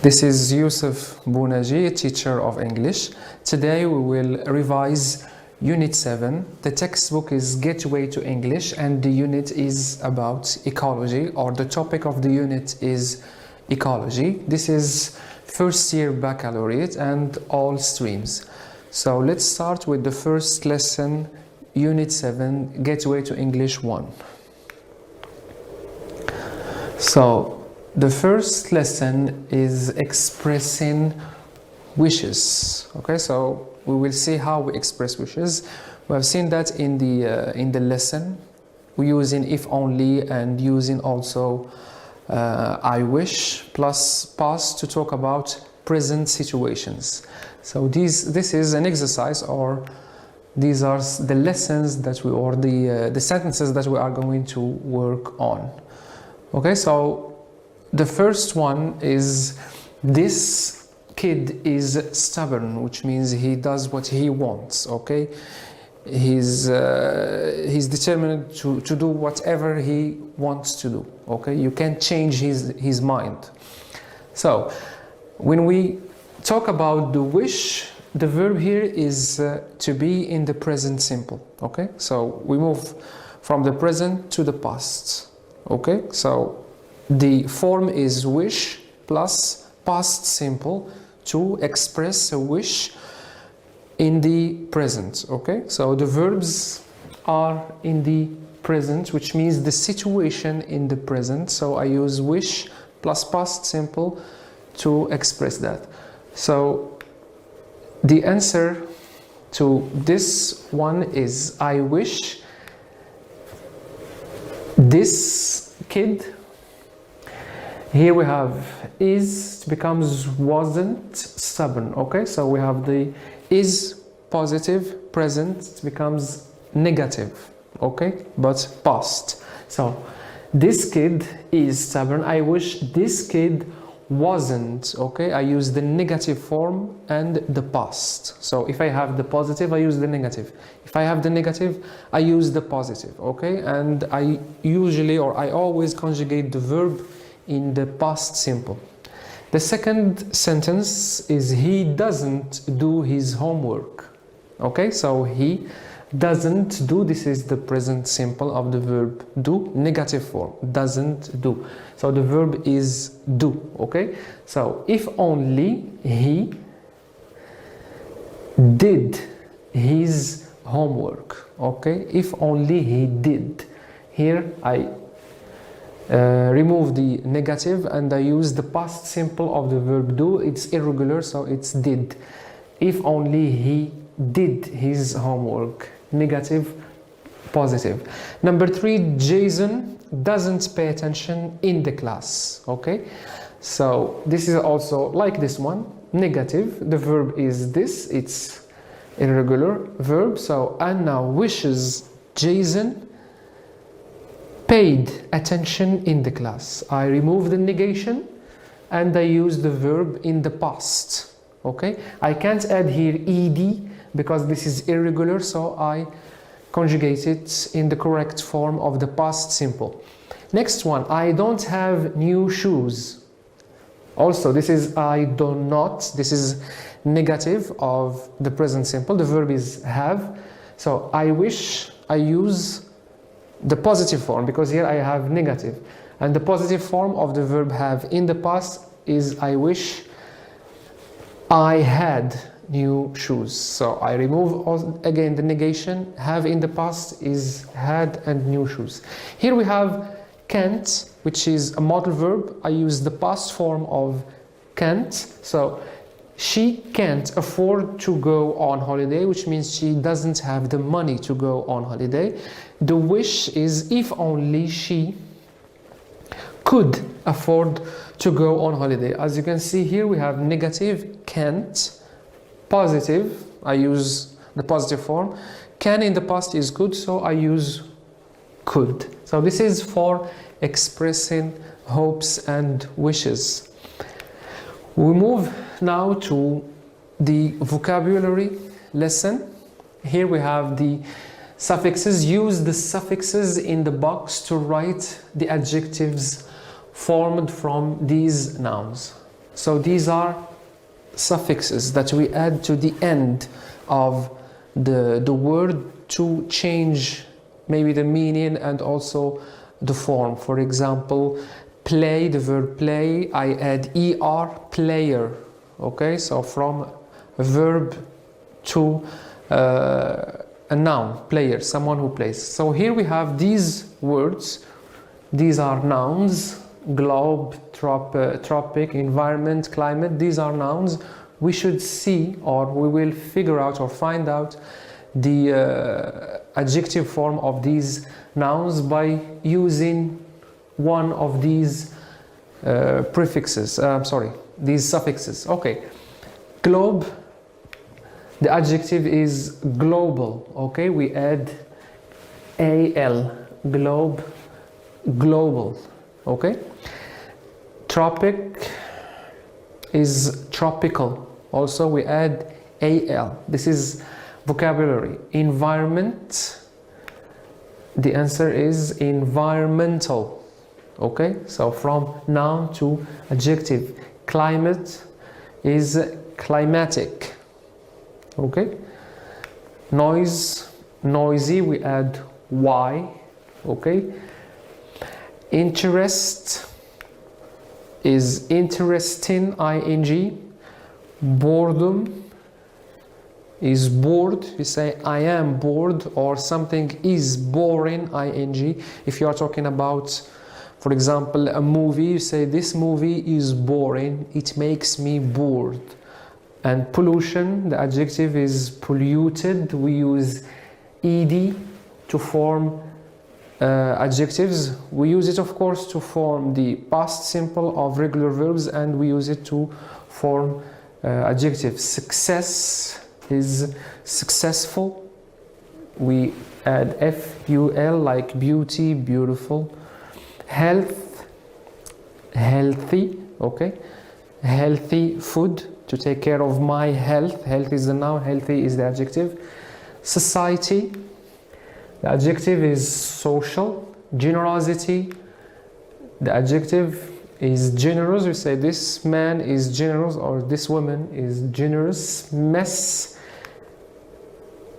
This is Yusuf Bounaji, teacher of English. Today we will revise Unit 7. The textbook is Gateway to English and the unit is about ecology, or the topic of the unit is ecology. This is first year baccalaureate and all streams. So let's start with the first lesson, Unit 7, Gateway to English 1. So the first lesson is expressing wishes. Okay, so we will see how we express wishes. We have seen that in the lesson. We're using if only and using also I wish plus past to talk about present situations. So this is an exercise, or these are the lessons that we, or the sentences that we are going to work on. Okay, so the first one is, this kid is stubborn, which means he does what he wants. Okay, he's determined to do whatever he wants to do. Okay, you can't change his mind. So when we talk about the wish, the verb here is to be in the present simple. Okay, so we move from the present to the past. Okay, so the form is wish plus past simple to express a wish in the present. Okay, so the verbs are in the present, which means the situation in the present. So I use wish plus past simple to express that. So the answer to this one is, I wish this kid. Here we have is, becomes wasn't stubborn. Okay, so we have the is positive, present becomes negative. Okay, but past. So this kid is stubborn. I wish this kid wasn't. Okay, I use the negative form and the past. So if I have the positive, I use the negative. If I have the negative, I use the positive. Okay, and I usually, or I always conjugate the verb in the past simple. The second sentence is, he doesn't do his homework. Okay, so he doesn't do, this is the present simple of the verb do, negative form, doesn't do. So the verb is do. Okay, so if only he did his homework. Okay, if only he did. Here I remove the negative and I use the past simple of the verb do. It's irregular, so it's did. If only he did his homework. Negative, positive. Number 3, Jason doesn't pay attention in the class. Okay, so this is also like this one, negative. The verb is this, it's irregular verb. So Anna wishes Jason paid attention in the class. I remove the negation and I use the verb in the past. Okay, I can't add here ed because this is irregular, so I conjugate it in the correct form of the past simple. Next one, I don't have new shoes. Also, this is I do not. This is negative of the present simple. The verb is have. So I wish, I use the positive form because here I have negative, and the positive form of the verb have in the past is I wish I had new shoes. So I remove again the negation. Have in the past is had and new shoes. Here we have can't, which is a modal verb. I use the past form of can't. So she can't afford to go on holiday, which means she doesn't have the money to go on holiday. The wish is, if only she could afford to go on holiday. As you can see here, we have negative, can't, positive, I use the positive form. Can in the past is could, so I use could. So this is for expressing hopes and wishes. We move now to the vocabulary lesson. Here we have the suffixes. Use the suffixes in the box to write the adjectives formed from these nouns. So these are suffixes that we add to the end of the word to change maybe the meaning and also the form. For example, play, the verb play, I add er, player. Okay, so from a verb to a noun, player, someone who plays. So here we have these words. These are nouns: globe, tropic, environment, climate. These are nouns. We should see, or we will figure out or find out the adjective form of these nouns by using one of these prefixes, these suffixes. Okay, globe, the adjective is global. Okay, we add al, globe, global. Okay, tropic is tropical. Also we add al. This is vocabulary. Environment, the answer is environmental. Okay, so from noun to adjective. Climate is climatic. Okay, noise, noisy, we add y. Okay, interest is interesting, ing. Boredom is bored, we say I am bored, or something is boring, ing. If you are talking about, for example, a movie, you say this movie is boring, it makes me bored. And pollution, the adjective is polluted. We use ed to form adjectives. We use it, of course, to form the past simple of regular verbs, and we use it to form adjectives. Success is successful. We add ful, like beauty, beautiful. Health, healthy. Okay, healthy food, to take care of my health. Health is the noun, healthy is the adjective. Society, the adjective is social. Generosity, the adjective is generous. We say this man is generous, or this woman is generous.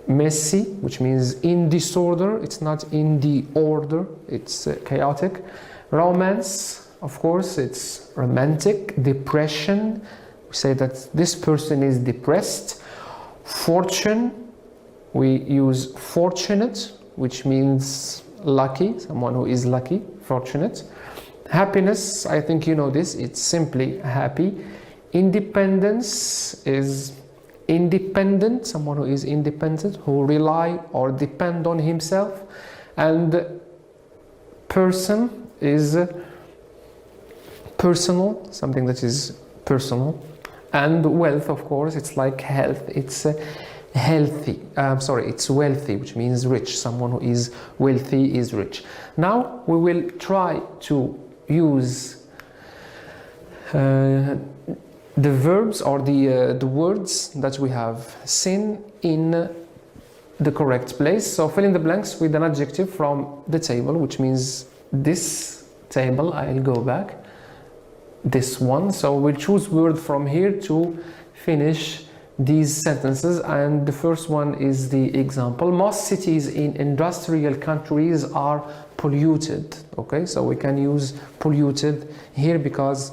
Messy, which means in disorder. It's not in the order, it's chaotic. Romance, of course, it's romantic. Depression, we say that this person is depressed. Fortune, we use fortunate, which means lucky, someone who is lucky, fortunate. Happiness, I think you know this, it's simply happy. Independence is independent, someone who is independent, who rely or depend on himself. And person is personal, something that is personal. And wealth, of course, it's like health, it's healthy, it's wealthy, which means rich. Someone who is wealthy is rich. Now we will try to use the verbs or the words that we have seen in the correct place. So fill in the blanks with an adjective from the table, which means this table. I'll go back, this one. So we'll choose word from here to finish these sentences, and the first one is the example. Most cities in industrial countries are polluted. Okay, so we can use polluted here because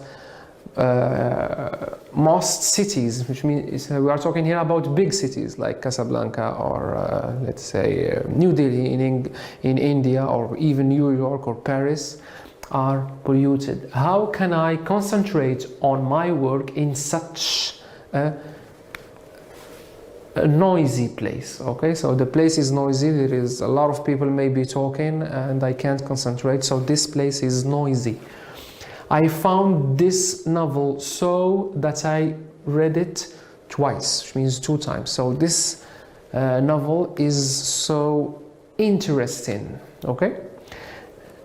most cities, which means we are talking here about big cities like Casablanca or let's say New Delhi in India, or even New York or Paris, are polluted. How can I concentrate on my work in such a noisy place? Okay, so the place is noisy, there is a lot of people maybe talking and I can't concentrate, so this place is noisy. I found this novel so that I read it twice, which means 2 times. So this novel is so interesting. Okay.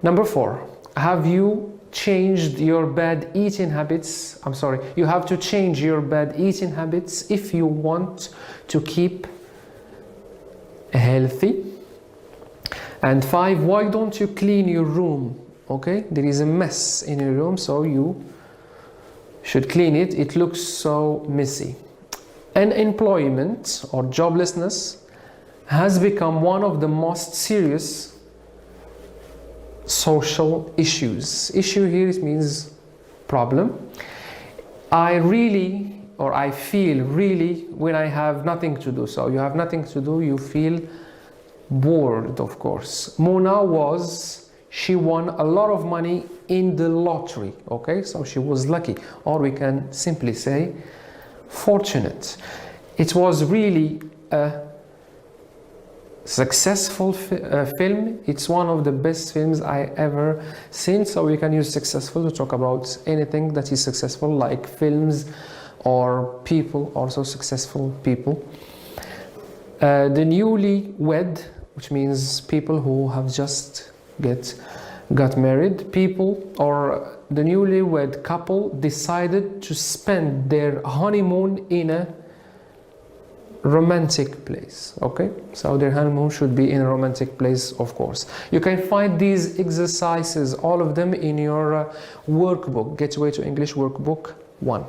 Number 4, have you changed your bad eating habits? You have to change your bad eating habits if you want to keep healthy. And 5, why don't you clean your room? Okay, there is a mess in your room, so you should clean it. It looks so messy. Unemployment or joblessness has become one of the most serious social issues. Issue here means problem. I feel really when I have nothing to do. So you have nothing to do, you feel bored, of course. Mona she won a lot of money in the lottery, okay? So she was lucky, or we can simply say fortunate. It was really a successful film. It's one of the best films I ever seen. So we can use successful to talk about anything that is successful, like films or people, also successful people. The newly wed, which means people who have just got married, people or the newlywed couple decided to spend their honeymoon in a romantic place. Okay, so their honeymoon should be in a romantic place, of course. You can find these exercises, all of them, in your workbook, Gateway to English Workbook 1.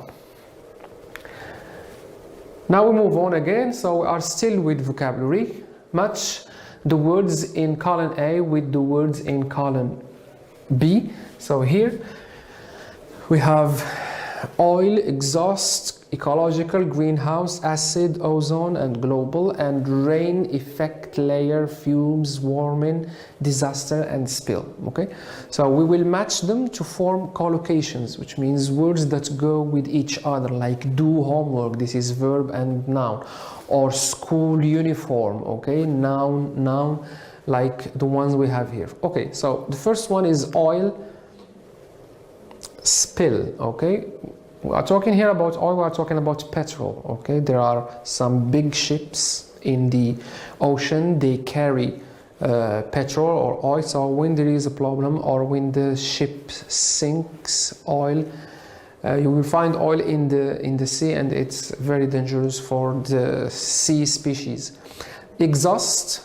Now we move on again. So we are still with vocabulary. Match the words in column A with the words in column B. So here we have oil, exhaust, ecological, greenhouse, acid, ozone and global, and rain, effect, layer, fumes, warming, disaster and spill. Okay, so we will match them to form collocations, which means words that go with each other, like do homework, this is verb and noun, or school uniform, okay, noun, like the ones we have here. Okay, so the first one is oil, spill. Okay, we are talking here about oil, we are talking about petrol. Okay, there are some big ships in the ocean, they carry petrol or oil. So when there is a problem or when the ship sinks, oil, you will find oil in the sea, and it's very dangerous for the sea species. Exhaust,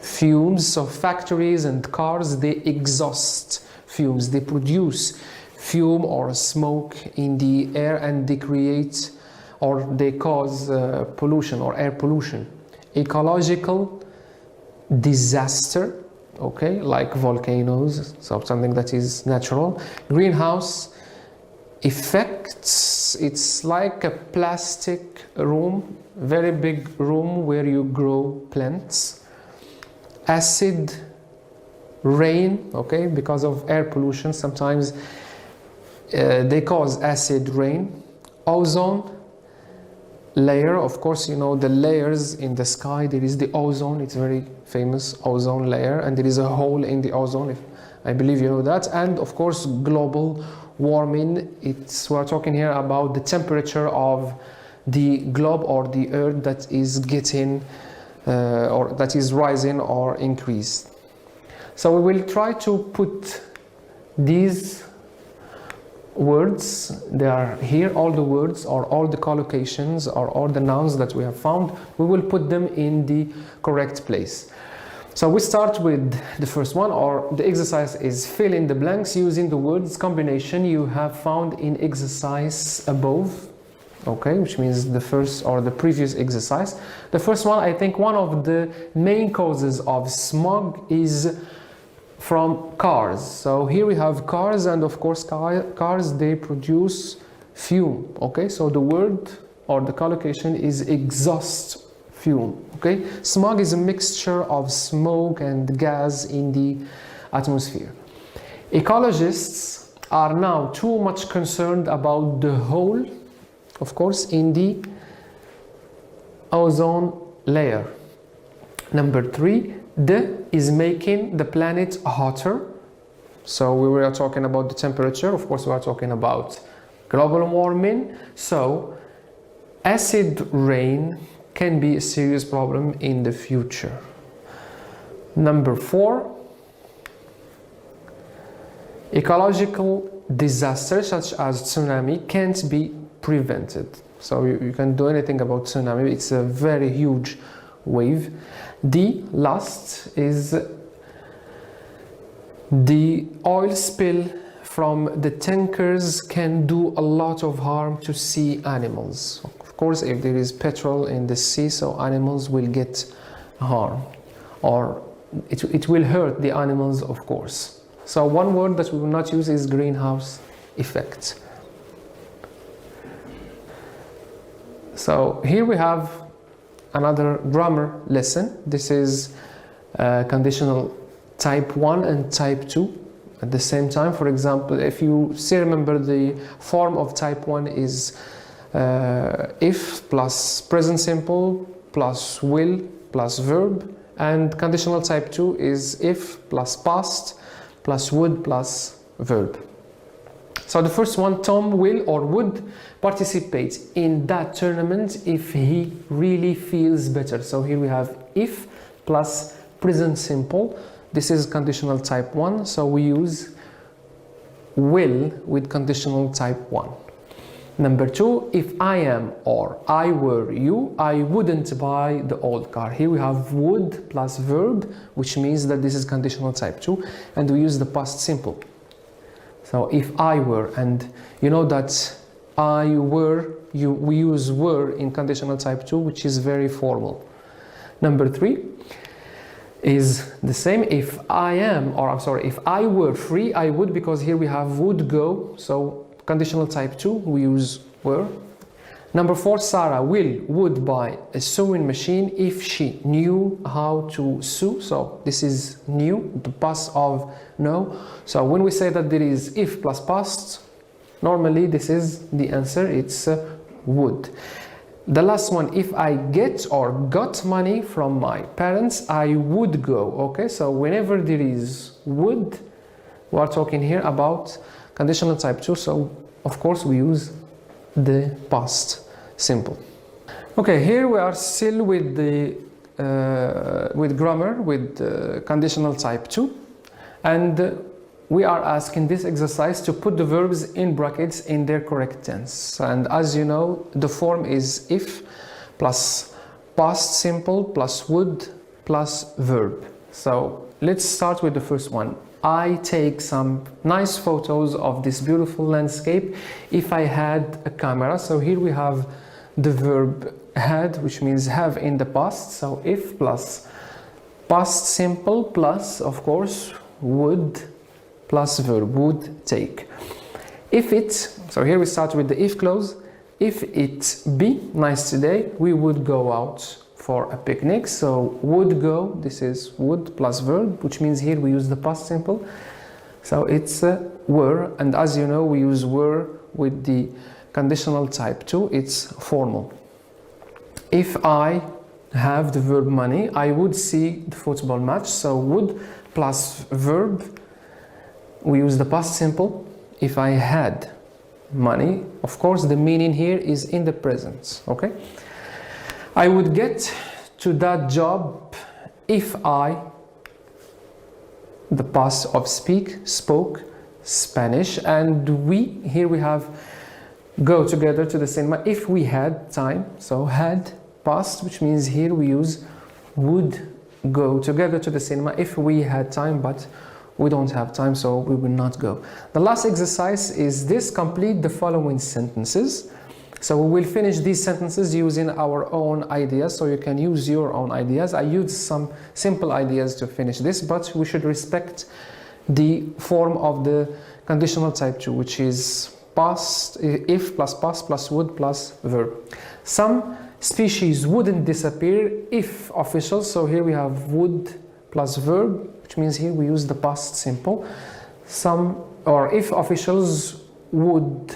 fumes. So factories and cars, they exhaust fumes, they produce fume or smoke in the air, and they create or they cause pollution or air pollution. Ecological disaster, okay, like volcanoes, so something that is natural. Greenhouse effects, it's like a plastic room, very big room where you grow plants. Acid rain, okay, because of air pollution sometimes they cause acid rain. Ozone layer, of course, you know the layers in the sky, there is the ozone, it's very famous, ozone layer, and there is a hole in the ozone, I believe you know that. And of course global warming, we're talking here about the temperature of the globe or the earth that is getting or that is rising or increased. So we will try to put these words, they are here, all the words or all the collocations or all the nouns that we have found, we will put them in the correct place. So we start with the first one, or the exercise is fill in the blanks using the words combination you have found in exercise above, okay, which means the first or the previous exercise. The first one, I think one of the main causes of smog is from cars. So here we have cars, and of course cars, they produce fume. Okay, so the word or the collocation is exhaust fume. Okay, smog is a mixture of smoke and gas in the atmosphere. Ecologists are now too much concerned about the hole, of course, in the ozone layer. Number 3, is making the planet hotter. So we were talking about the temperature, of course we are talking about global warming. So acid rain can be a serious problem in the future. Number 4, ecological disasters such as tsunami can't be prevented. So you can do anything about tsunami, it's a very huge wave. The last is the oil spill from the tankers can do a lot of harm to sea animals. Of course, if there is petrol in the sea, so animals will get harm, or it will hurt the animals, of course. So one word that we will not use is greenhouse effect. So here we have another grammar lesson. This is conditional type 1 and type 2 at the same time. For example, if you still remember, the form of type 1 is if plus present simple plus will plus verb, and conditional type 2 is if plus past plus would plus verb. So the first one, Tom will or would participate in that tournament if he really feels better. So here we have if plus present simple. This is conditional type 1, so we use will with conditional type 1. Number 2, if I am or I were you, I wouldn't buy the old car. Here we have would plus verb, which means that this is conditional type 2, and we use the past simple. So if I were, and you know that I were, we use were in conditional type 2, which is very formal. Number 3 is the same. If I am, or I'm sorry, if I were free, I would, because here we have would go, so conditional type 2, we use were. Number 4, Sarah would buy a sewing machine if she knew how to sew. So this is knew, the past of know. So when we say that there is if plus past, normally this is the answer, it's would. The last one, if I get or got money from my parents, I would go. Okay, so whenever there is would, we are talking here about conditional type 2, so of course we use the past simple. Okay, here we are still with the with grammar, with conditional type 2, and we are asking this exercise to put the verbs in brackets in their correct tense. And as you know, the form is if plus past simple plus would plus verb. So let's start with the first one. I take some nice photos of this beautiful landscape if I had a camera. So here we have the verb had, which means have in the past. So if plus past simple plus, of course, would plus verb, would take. If it, so here we start with the if clause. If it be nice today, we would go out for a picnic. So would go, this is would plus verb, which means here we use the past simple. So it's were, and as you know, we use were with the conditional type 2, it's formal. If I have the verb money, I would see the football match. So would plus verb, we use the past simple. If I had money, of course the meaning here is in the present. Okay, I would get to that job if I, the past of spoke Spanish, and we, here we have go together to the cinema if we had time. So had past, which means here we use would go together to the cinema if we had time, but we don't have time, so we will not go. The last exercise is this: complete the following sentences. So we will finish these sentences using our own ideas, so you can use your own ideas. I used some simple ideas to finish this, but we should respect the form of the conditional type 2, which is past, if plus past plus would plus verb. Some species wouldn't disappear if official, so here we have would plus verb, which means here we use the past simple. Some, or if officials would,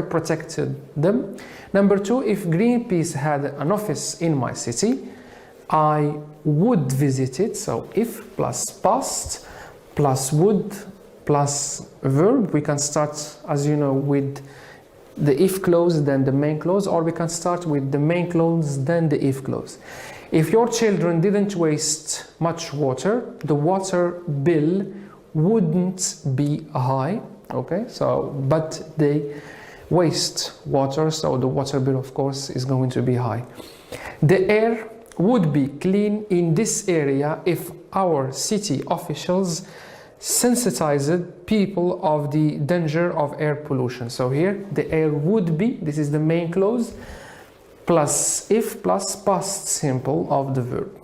protected them. Number 2, if Greenpeace had an office in my city, I would visit it. So if plus past plus would plus verb. We can start, as you know, with the if clause, then the main clause, or we can start with the main clause, then the if clause. If your children didn't waste much water, the water bill wouldn't be high. Okay, so but they waste water, so the water bill, of course, is going to be high. The air would be clean in this area if our city officials sensitized people of the danger of air pollution. So here the air would be, this is the main clause, plus if plus past simple of the verb.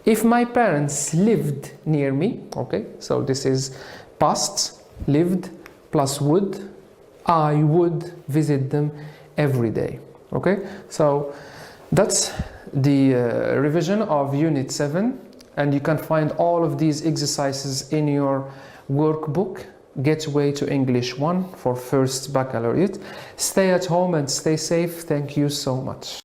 If my parents lived near me, okay, so this is past, lived plus would, I would visit them every day. Okay, so that's the revision of Unit 7, and you can find all of these exercises in your workbook, Gateway to English 1 for first baccalaureate. Stay at home and stay safe. Thank you so much.